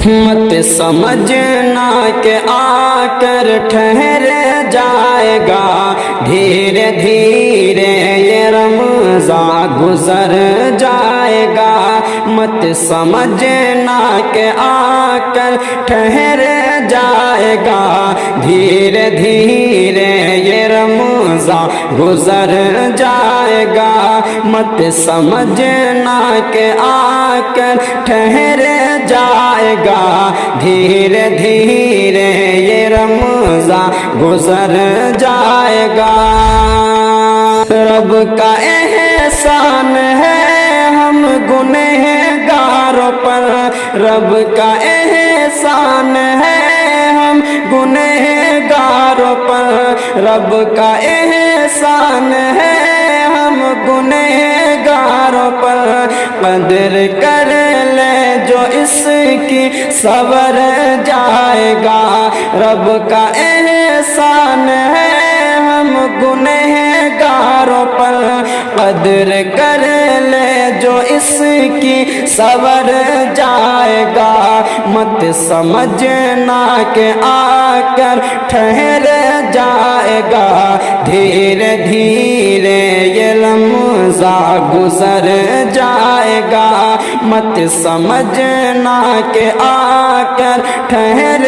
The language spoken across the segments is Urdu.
مت سمجھنا کہ آ کر ٹھہر جائے گا، دھیرے دھیرے یہ رمضان گزر جائے گا۔ مت سمجھنا کہ آ کر ٹھہر جائے گا، دھیرے دھیرے یہ رمضان گزر جائے گا۔ مت سمجھنا کہ آ کر ٹھہر جائے گا، دھیرے دھیرے یہ رمضان گزر جائے گا۔ رب کا احسان ہے ہم گنہگاروں پر، رب کا احسان ہے ہم گنہگاروں پر، رب کا احسان ہے ہم گنہگاروں پر۔ قدر کر لے جو اس کی سور جائے گا، رب کا احسان ہے ہم گنہگاروں پر۔ قدر کر لے جو اس کی سور جائے گا، مت سمجھنا کہ آ کر ٹھہر جائے گا، دھیرے دھیرے یہ رمضان گزر جائے گا۔ مت سمجھنا کہ آ کر ٹھہر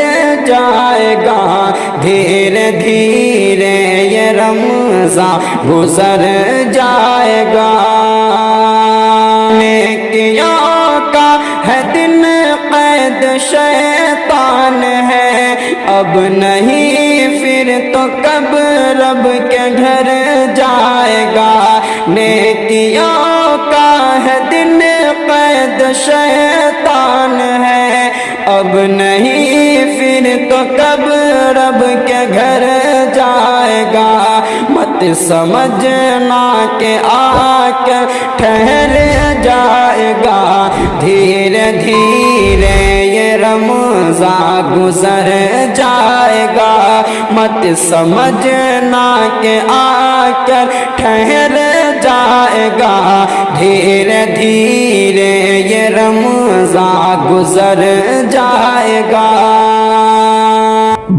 جائے گا، دھیرے دھیرے یہ رمضان گزر جائے گا۔ نیکیوں کا ہے دن قید شیطان ہے، اب نہیں پھر تو کب رب کے گھر جائے گا۔ نیکیوں کا ہے دن قید شیطان ہے، اب نہیں پھر تو کب رب کے گھر جائے گا۔ مت سمجھنا کہ آ کر ٹھہر جائے گا، دھیرے دھیرے یہ رمضان گزر جائے گا۔ مت سمجھنا کہ آ کر ٹھہر جائے گا، دھیرے دھیرے یہ رمضان گزر جائے گا۔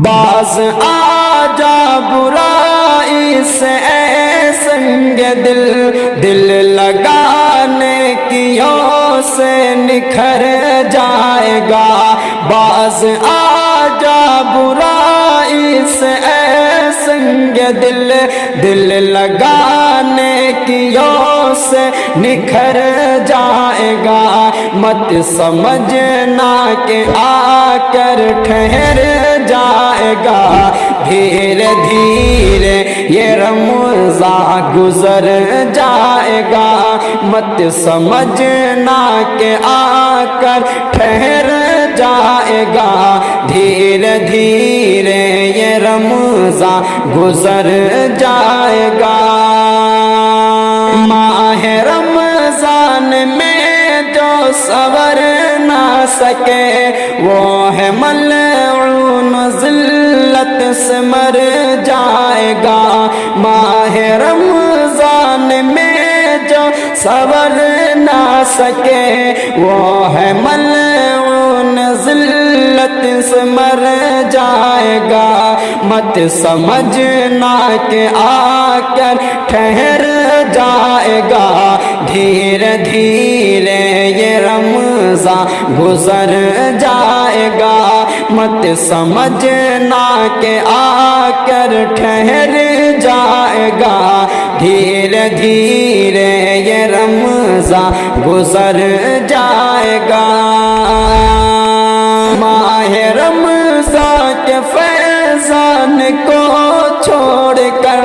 باز آ جا برائی سے اے سنگ دل، دل لگانے کیوں سے نکھر جائے گا۔ باز آ جا برائی سے اے سنگ دل، دل لگانے کیوں سے نکھر جائے گا۔ مت سمجھنا کہ آ کر ٹھہر جائے گا، دھیرے دھیرے یہ رمضان گزر جائے گا۔ مت سمجھنا کہ آ کر ٹھہر جائے گا، دھیرے دھیرے یہ رمضان گزر جائے گا۔ ماہ رمضان میں جو سور نہ سکے، وہ ہے ملعون ذلت سے مر جائے گا۔ ماہ رمضان میں جو سور نہ سکے، وہ ہے ملعون ذلت سے مر جائے گا۔ مت سمجھنا کہ آ کر ٹھہر جائے گا، دھیرے دھیرے یہ رمضان گزر جائے گا۔ مت سمجھنا کہ آ کر ٹھہر جائے گا، دھیرے دھیرے یہ رمضان گزر جائے گا۔ ماہ رمضان کے فیضان کو چھوڑ کر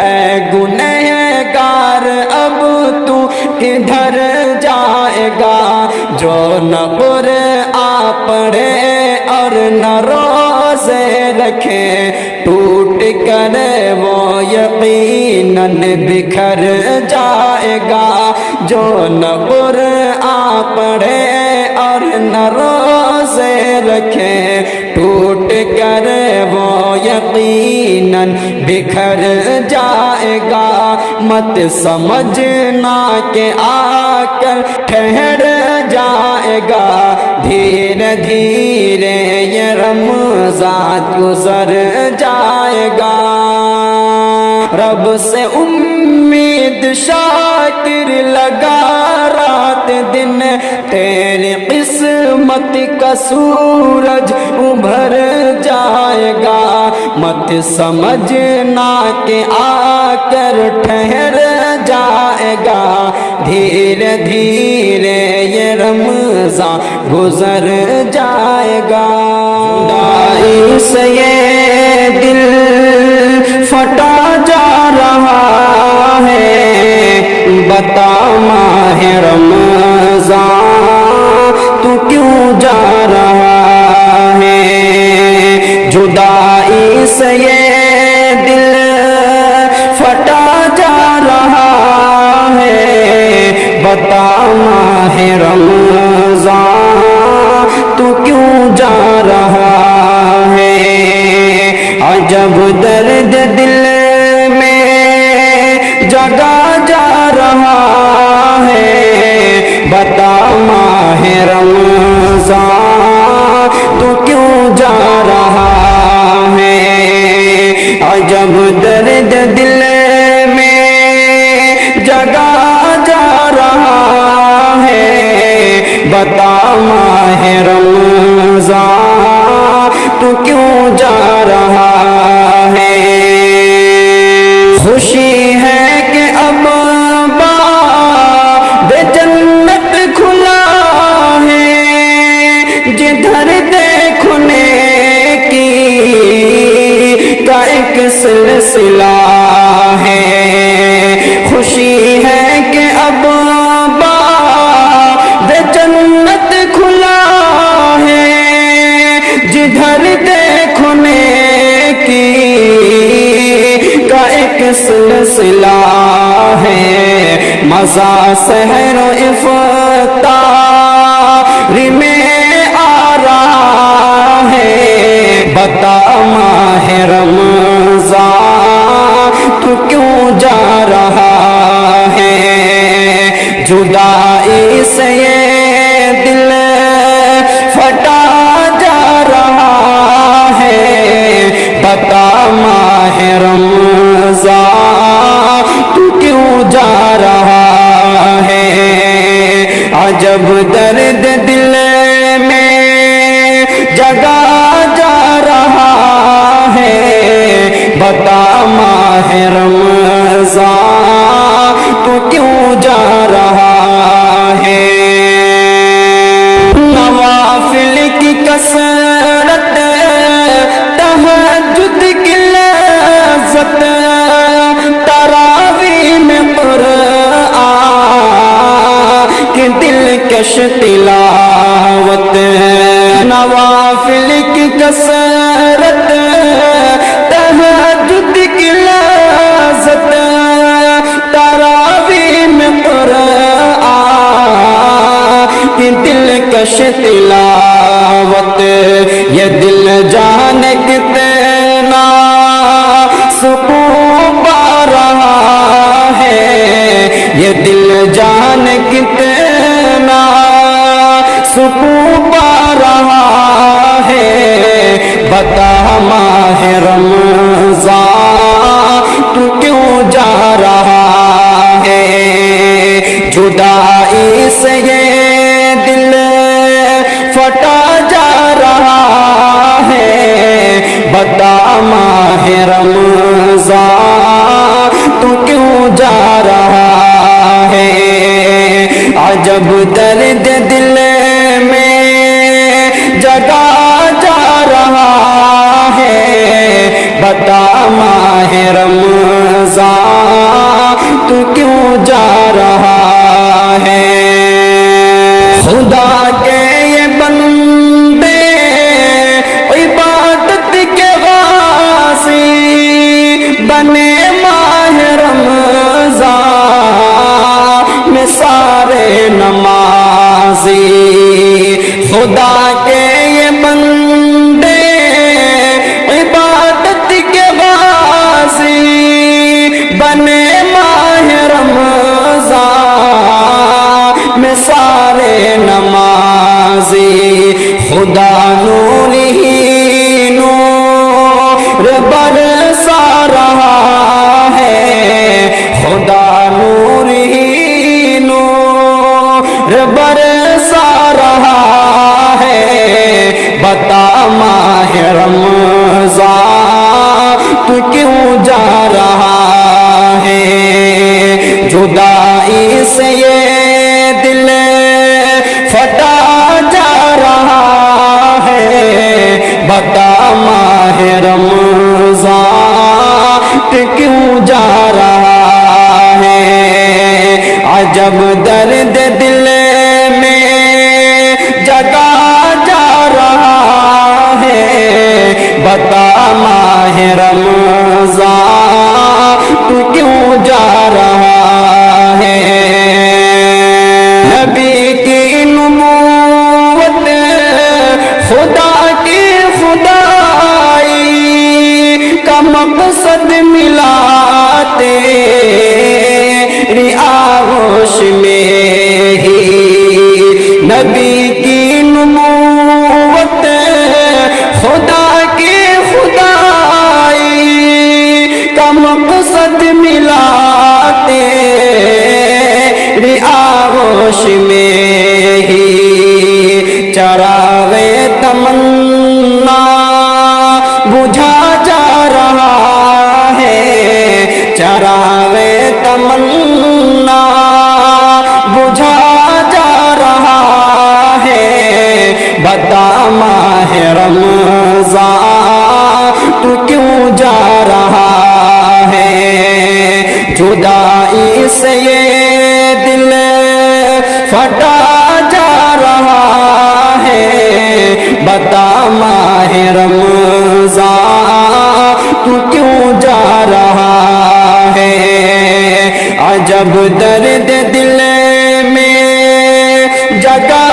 اے گنہگار اب تو کدھر جائے گا۔ جو نہ قرآن پڑھے اور نہ روزے رکھے، ٹوٹ کر وہ یقیناً بکھر جائے گا۔ جو نہ قرآن پڑھے اور نہ روزے رکھے، ٹوٹ کر وہ یقیناً بکھر جائے گا۔ مت سمجھنا کہ آ کر ٹھہر جائے گا، دھیرے دھیرے دھیرے یہ رمضان گزر جائے گا، رب سے امید شاکر لگا رات دن، تیری قسمت کا سورج ابھر جائے گا، مت سمجھنا کہ آ کر ٹھہر جائے گا، دھیرے دھیرے یہ رمضان گزر جائے گا۔ جدائی سے یہ دل پھٹا جا رہا ہے، بتا ماہ رمضان تو کیوں جا رہا ہے، جدائی سے یہ دل پھٹا جا رہا ہے، بتا ماہ رمضان تو کیوں جا رہا ہے، عجب درد دل میں جگا جا رہا ہے، بتا ماہ رمضان تو کیوں جا رہا ہے، عجب درد دل میں جگا جا رہا ہے، بتا ماہ رمضان تو کیوں جا رہا ہے، خوشی ہے کہ اب باب جنت کھلا ہے، جدھر دیکھنے کی کا ایک سلسلہ ہے، خوشی ہے کہ اب باب جنت کھلا ہے، جدھر دیکھنے کی کا ایک سلسلہ ہے، مزہ سحر و افطار میں آ رہا ہے، بتا ماہ رمضان تو کیوں جا رہا ہے، جدائی سے یہ دل پھٹا جا رہا ہے، بتا ماہ رمضان تو کیوں جا رہا ہے، عجب درد دل میں جگا جا رہا ہے، بتا ماہ رمضان تو کیوں جا رہا ہے، نوافل کی کثرت تہجد کی لذت، تراویح میں قرآن کی دلکش تلاوت، نوافل کی کثرت تہجد کی لذت، تراویح میں قرآن کی دلکش تلاوت، یہ دل جان کتنا سکون پا رہا ہے، یہ دل جان کتنا سکون پا رہا ہے، بتا ماہ رمضان تو کیوں جا رہا ہے، جدائی سے یہ دل پھٹا جا رہا ہے، بتا ماہ رمضان تو کیوں جا رہا ہے، عجب درد دل میں جگا جا رہا ہے، بتا ماہ رمضان تو کیوں جا رہا ہے، خدا کے یہ بندے عبادت کے غازی بنے ماہ رمضان میں سارے نمازی، برسا رہا ہے، بتا ماہ رمضان تو کیوں جا رہا ہے؟ جدائی سے یہ دل پھٹا جا رہا ہے، بتا ماہ رمضان تو کیوں جا رہا ہے؟ عجب درد دل میں جگا جا رہا ہے، بتا ماہ رمضان تو کیوں جا رہا ہے؟ نبی کی نبوت خدا کی خدائی کا مقصد ملا تیری آغوش میں ہی، نبی کی نبوت خدا کی خدائی کا مقصد ملا تیری آغوش میں ہی، چراغ تمنا بجھا جا رہا ہے، چراغ تمنا بجھا جا رہا ہے، بتا ماہ رمضان تو کیوں جا رہا ہے؟ جدائی سے یہ دل پھٹا جا رہا ہے، بتا ماہ رمضان تو کیوں جا رہا ہے؟ عجب درد دل میں جگا